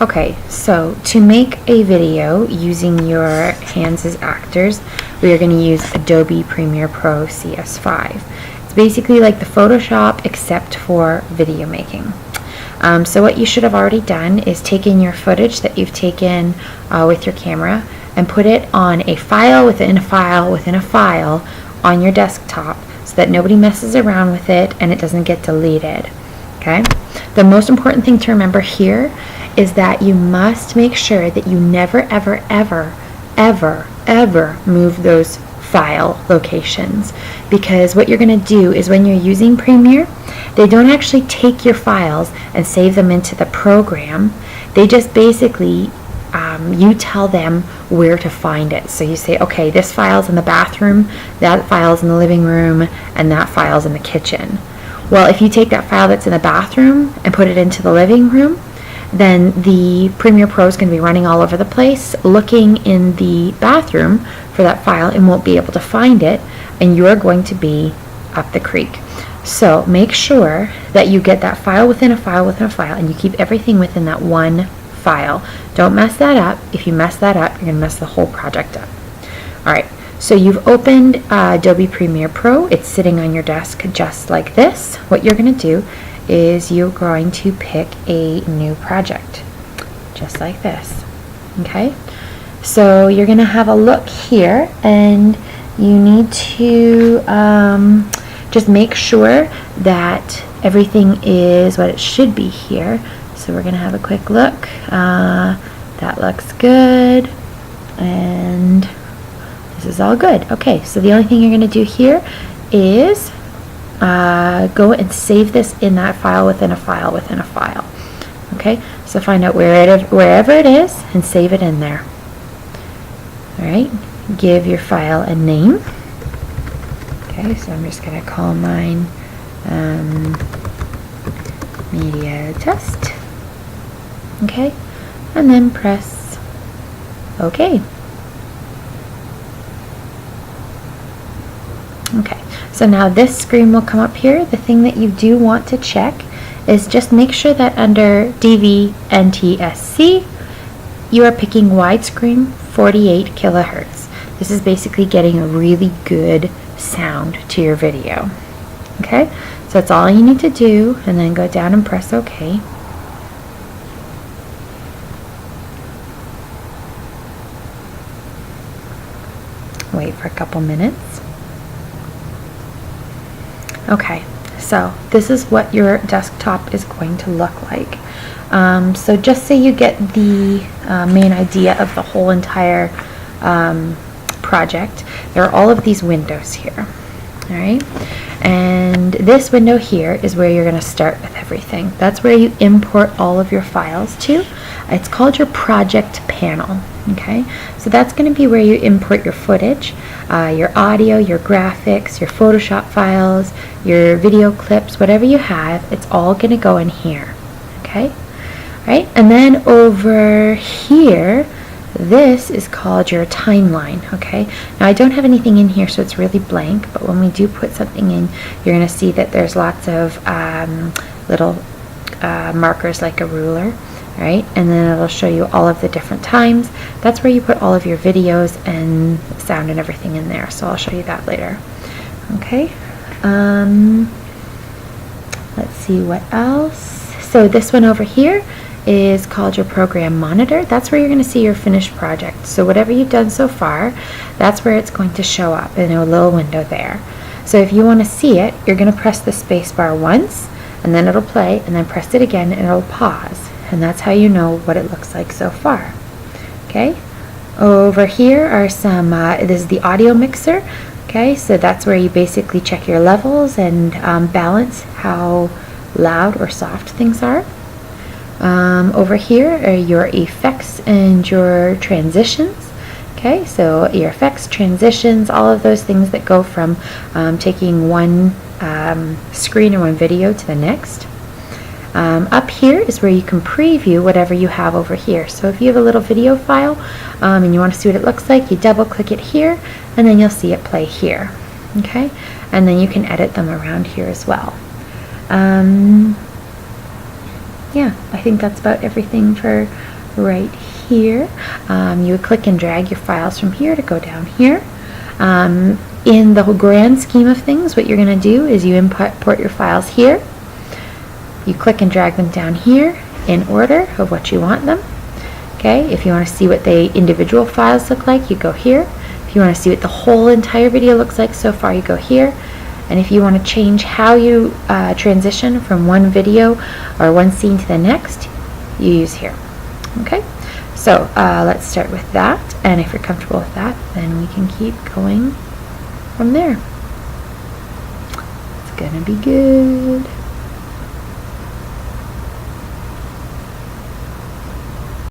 Okay, so to make a video using your hands as actors, we are going to use Adobe Premiere Pro CS5. It's basically like the Photoshop except for video making. So what you should have already done is taken your footage that you've taken with your camera and put it on a file within a file within a file on your desktop so that nobody messes around with it and it doesn't get deleted. Okay? The most important thing to remember here is that you must make sure that you never, ever, ever, ever, ever move those file locations, because what you're going to do is when you're using Premiere, they don't actually take your files and save them into the program. They just basically you tell them where to find it. So you say, okay, this file's in the bathroom, that file's in the living room, and that file's in the kitchen. Well, if you take that file that's in the bathroom and put it into the living room, then the Premiere Pro is going to be running all over the place, looking in the bathroom for that file and won't be able to find it, and you're going to be up the creek. So make sure that you get that file within a file within a file, and you keep everything within that one file. Don't mess that up. If you mess that up, you're going to mess the whole project up. Alright, so you've opened Adobe Premiere Pro. It's sitting on your desk just like this. What you're going to do is you're going to pick a new project, just like this. Okay? So you're going to have a look here, and you need to just make sure that everything is what it should be here. So we're going to have a quick look. That looks good, and this is all good. Okay, so the only thing you're going to do here is go and save this in that file within a file within a file. Okay, so find out wherever it is and save it in there. Alright, give your file a name. Okay, so I'm just going to call mine Media Test. Okay, and then press OK. Okay, so now this screen will come up here. The thing that you do want to check is just make sure that under DV NTSC you are picking widescreen 48 kilohertz. This is basically getting a really good sound to your video. Okay, so that's all you need to do, and then go down and press OK. Wait for a couple minutes. Okay, so this is what your desktop is going to look like. So just so you get the main idea of the whole entire project, there are all of these windows here. Alright, and this window here is where you're going to start with everything. That's where you import all of your files to. It's called your project panel. Okay, so that's going to be where you import your footage, your audio, your graphics, your Photoshop files, your video clips, whatever you have. It's all going to go in here. Okay, right, and then over here, this is called your timeline. Okay, now I don't have anything in here, so it's really blank, but when we do put something in, you're going to see that there's lots of little markers like a ruler. Right, and then it'll show you all of the different times. That's where you put all of your videos and sound and everything in there, so I'll show you that later. Okay, let's see what else. So this one over here is called your program monitor. That's where you're going to see your finished project. So whatever you've done so far, that's where it's going to show up in a little window there. So if you want to see it, you're going to press the space bar once, and then it'll play, and then press it again and it'll pause. And that's how you know what it looks like so far. Okay, over here are some, this is the audio mixer. Okay, so that's where you basically check your levels and balance how loud or soft things are. Over here are your effects and your transitions. Okay, so your effects, transitions, all of those things that go from taking one screen or one video to the next. Up here is where you can preview whatever you have over here. So if you have a little video file and you want to see what it looks like, you double click it here and then you'll see it play here. Okay, and then you can edit them around here as well. yeah, I think that's about everything for right here. You would click and drag your files from here to go down here. In the whole grand scheme of things, what you're going to do is you import your files here. You click and drag them down here in order of what you want them. Okay, if you want to see what the individual files look like, you go here. If you want to see what the whole entire video looks like so far, you go here. And if you want to change how you transition from one video or one scene to the next, you use here. Okay, so let's start with that, and if you're comfortable with that, then we can keep going from there. It's gonna be good.